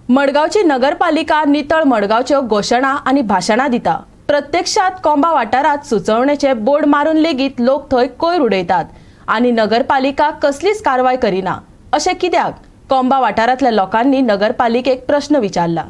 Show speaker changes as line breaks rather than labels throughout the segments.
मडगावची नगरपालिका नितळ मडगावच्यो घोषणा आणि भाषणां दिता। प्रत्यक्षात कोंबा वाठारात सुचोवणेचे बोर्ड मारून लेगीत लोक थंय कोयर उडयतात आणि नगरपालिका कसलीच कारवाय करिना। अशें कित्याक? कोंबा वाठारांतल्या लोकांनी नगरपालिकेक प्रश्न विचारला।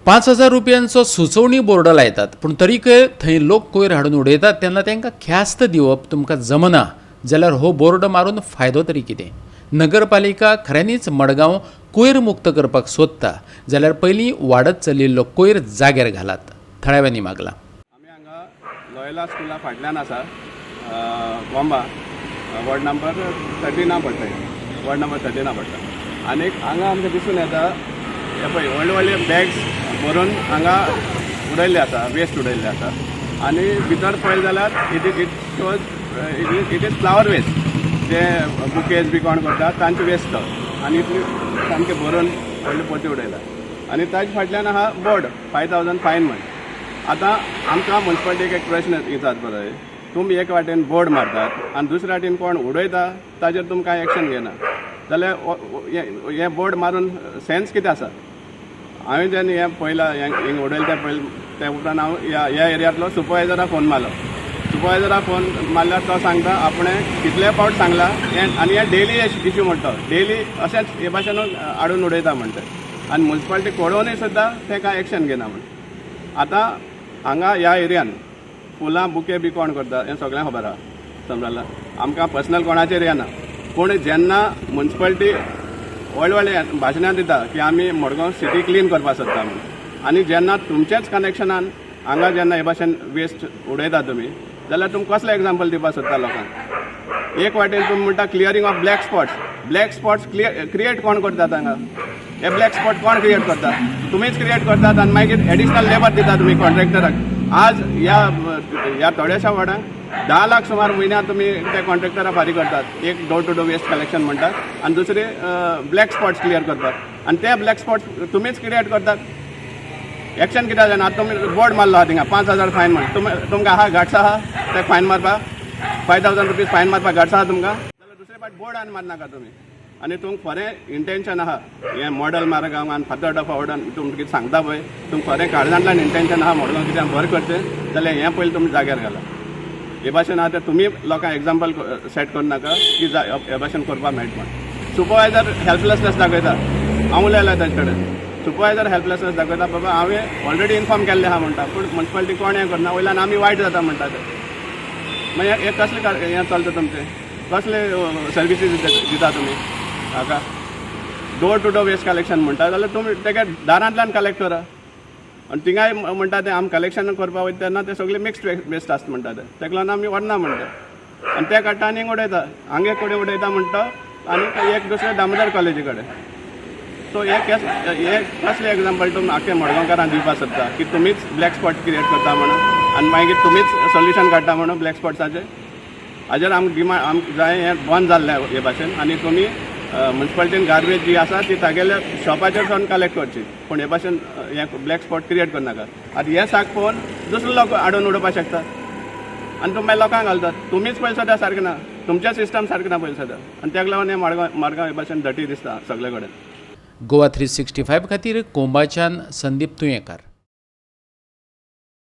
5,000 रुपयांचो सुचोवणी बोर्ड लायतात, पण तरीकय थंय लोक कोयर हाडून उडयतात तेन्ना तांकां ख्यास्त दिवप तुमकां जमना जाल्यार हो बोर्ड मारून फायदो तरी कितें? नगरपालिका खऱ्यांनीच मडगांव कोयर मुक्त करपाक सोदता जाल्यार पयलीं वाडत चलिल्लो कोयर जाग्यार घालात। थळाव्यांनी मागला।
आमी हांगा लॉयला स्कुला फाटल्यान आसा कोंबा वॉर्ड नंबर 13 पडटा, वॉर्ड नंबर 13 पडटा। आनी हांगा आमकां दिसून येता हे पळय व्हडले व्हडले बॅग्स भरून हांगा उडयल्ले आसा, वेस्ट उडयल्ले आसा। आनी भितर पळयत जाल्यार इट इज फ्लावर वेस्ट, जे बुकेज बी कोण करतात तांचे वेस्ट तो, आनी इतले सामके भरून व्हडले पोती उडयला। आनी ताजे फाटल्यान आहा बोर्ड 5,000 फायन म्हण। आतां आमकां म्युन्सिपालिटीक एक प्रश्न विचारचो जाय, तुमी एक वाटेन बोर्ड मारतात आनी दुसरे वाटेन कोण उडयता ताजेर तुमी कांय एक्शन घेना जाल्यार हे बोर्ड मारून सेन्स कितें आसा? हांवें जेन्ना हें पळयलां हिंग उडयलें ते उपरांत हांव ह्या एरियांतलो सुपरवायझराक फोन मारलो। सुपरवायझराक फोन मारल्यार तो सांगता आपणें कितले फावट सांगला आनी हे डेली इश्यू म्हणटा, डेली अशेंच हे भाशेन हाडून उडयता म्हणटा आनी म्युन्सिपालिटी कळोवनूय सुद्दां ते कांय एक्शन घेना म्हण। आतां हांगा ह्या एरियान फुलां बुके बी कोण करता हें सगळ्यांक खबर आहा, समजला? आमकां पर्सनल कोणाचेर येना, पूण जेन्ना म्युन्सिपालिटी व्हडले व्हडले भाशणां दिता की आमी मडगांव सिटी क्लीन करपाक सोदता म्हणून, आनी जेन्ना तुमचेच कनेक्शनान हांगा जेन्ना हे भाशेन वेस्ट उडयता तुमी जाल्यार तुमकां कसलें एग्जाम्पल दिवपाक सोदता लोकांक? एक वाटेन तुमी म्हणटा clearing of black spots create कोण करतात हांगा? हे ब्लॅक स्पॉट कोण क्रिएट करता? तुमीच क्रिएट करतात आनी मागीर एडिशनल लेबर दिता तुमी कॉन्ट्रॅक्टराक। आज ह्या थोड्याशा वाड्यांक 10 लाख सुमार म्हयन्याक तुमी त्या कॉन्ट्रॅक्टराक फारीक करतात, एक door to door waste collection म्हणटात आनी दुसरे ब्लॅक स्पॉट्स क्लियर करतात आनी ते ब्लॅक स्पॉट्स तुमीच क्रिएट करतात। एक्शन कित्याक जायना? आतां तुमी बोर्ड मारलो आहा थिंगा 5,000 फायन म्हण, तुमकां आहा गाट्स आहा ते फायन मारपाक? 5,000 रुपीज फायन मारपाक गाट्स आहा तुमकां? जाल्यार दुसरे फावट बोर्ड आनी मारनाका तुमी। आनी तुमकां खरें इंटेंशन आहा हें मॉडल मारगांव आनी फातर डफावडान तुमकां कितें सांगता पळय, तुमकां खरें काळजांतल्यान इंटेंशन आहा मडगांव कितें बरें करचें जाल्यार हें पयलीं तुमी जाग्यार घाला। हे भाशेन आहा तें तुमी लोकांक एग्जाम्पल सेट करूं नाका की हे भाशेन करपाक मेळटा म्हण। सुपरवायझर हेल्पलेसनेस दाखयता, हांव उलयलां ताचे कडेन। सुपरवायझर हेल्पलेसनेस दाखयता, बाबा हांवें ऑलरेडी इन्फॉर्म केल्लें आहा म्हणटा, पूण म्युन्सिपालिटी कोण हें करना, वयल्यान आमी वायट जाता म्हणटा ते। मागीर हें कसलें हें चलता तुमचें? कसले सर्विसीस दिता तुमी हाका? Door to door waste collection म्हणटा जाल्यार तुमी तेगे दारांतल्यान कलेक्ट करा आनी थिंगाय म्हणटा ते आमी कलेक्शन करपाक वयता तेन्ना ते सगळे मिक्स्ड वेस्ट आसता म्हणटा तेका लागून आमी व्हरना म्हणटा आनी ते काडटा आनी उडयता, हांगे कडेन उडयता म्हणटा आनी एक दुसरे दामोदर कॉलेजी कडेन। सो हे कसलें एग्जाम्पल तुमी आख्या मडगांवकारांक दिवपाक सोदता की तुमीच ब्लॅक स्पॉट क्रिएट करता म्हणून आनी मागीर तुमीच सोल्युशन काडटा म्हणून ब्लॅक स्पॉट्साचें? हाजेर आमकां डिमांड आमकां जाय हें बंद जाल्लें हे भाशेन आनी तुमी म्युन्सिपालिटीन गार्बेज जी आसा ती तागेल्या शॉपाचेर सावन कलेक्ट करची, पूण हे भाशेन हें ब्लॅक स्पॉट क्रिएट करनाका। आतां हे साक पळोवन दुसरे लोक हाडून उडोवपाक शकतात आनी तुमी लोकांक घालतात। तुमीच पळय सद्या सारकें ना, तुमचें सिस्टम सारकें ना पळय सद्या आनी ताका लागून हें मडगांव हे भाशेन डटी दिसता सगळे कडेन।
गोवा 365 खातीर कोंबाच्यान संदीप तुयेंकार।